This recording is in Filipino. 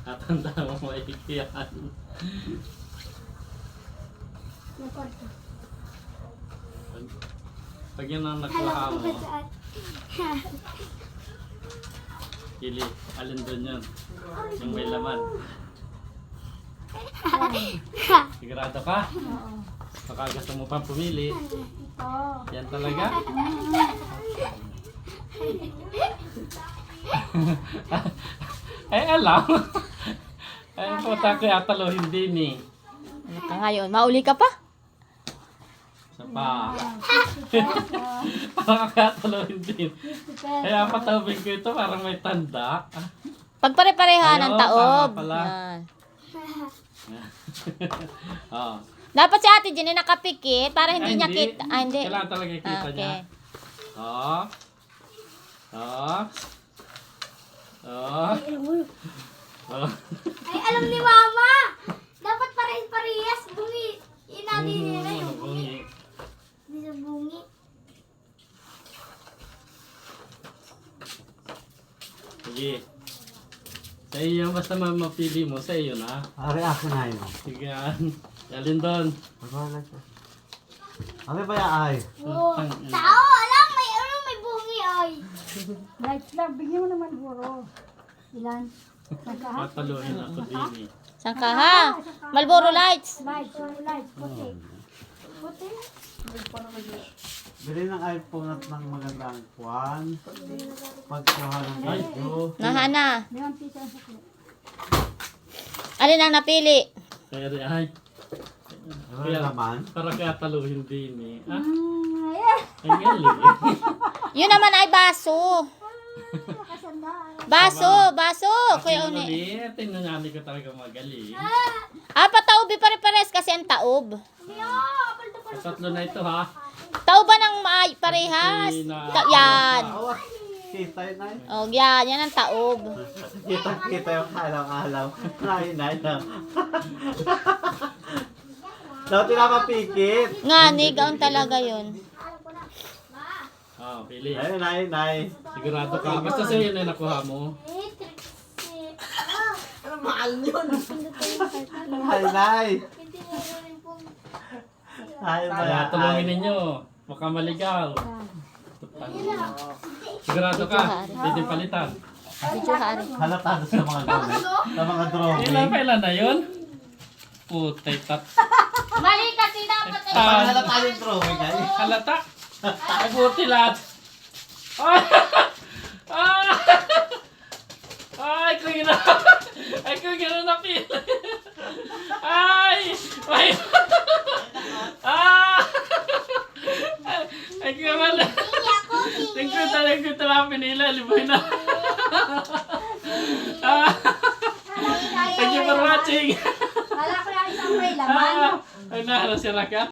Tatanda mo maigi yan. Pag yun ang nakuha mo, pili, alin doon yun? Yung may laman. Sigurado ka? Baka gusto mo pang pumili. Yan talaga? Ay, alam. Ay, puta kaya taluhin din eh. Ano ka ngayon? Mauli ka pa? Isa pa. Parang kaya taluhin din. Kaya patawin ko ito parang may tanda. Pagpare-parehan ng Ayun, taob. tama pala. Yan. Oh. Dapat si Ate Jenny nakapikit para hindi Ay, niya hindi. kita. Ah, hindi. Kailangan talaga kita Ah, niya. okay. Oh. Oh. Oh. Oh. Ay, alam ni Mama! Dapat parehas-parehas. Bungi. Inagi nila yung bungi. Hindi sa bungi. Sige. Sa iyo, basta mapili mo, sa iyo na. Ari ako na yun. Sige, alin doon. Magwala siya. Ano ba yan ay? Oh, tao, alam, may bungi ay. Lights lang, bigyan mo naman buro. Ilan? Pataluhin ako din eh. Saan ka ha? Marlboro Lights. Lights, lights, puti. Puti? Bili ng iPhone at ng magandang kwan. Pagkuha ng video. Nahana. Meron pizza sa saklo. Alin ang napili? Kaya rin, ay. Ano yung laman? Para kaya taluhin din eh. Ah, Ayan. ay galing. Yun naman ay baso. Baso. Kuya Une. Ulit, tinanami ko talaga magaling. Pataob pare-pares kasi ang taob. Tatlo na ito ha. Taoban ng parehas. Yan. Awa, kita yun ay. Oh, yan ang taob. Kita yung alaw-alaw. Nay na. Daw tinapapikit. Nga, nigaon talaga yun. Oh, pili. Ay, nay. Sigurado ka. Basta sa iyo na nakuha mo. Ay, nay. Ay, Kaya tulungin ninyo. Baka maligaw. Sigurado ka. Pwede palitan. Video hari. Halata sa mga drawing. Sa mga drawing. Kailan na yun? Putay tat. Mali kasi dapat Halata yung drawing ay. Halata. Ay, buti lahat. Ay! Ay! Ay, kung yun na. Ay, kung yun na napili. Ay! Ay! Ah! Ay, kung naman. Tingko talaga pinila. Liboy na. Ah! Thank you for watching. Wala ko lang isang may laman. Ay, naharap si Raka.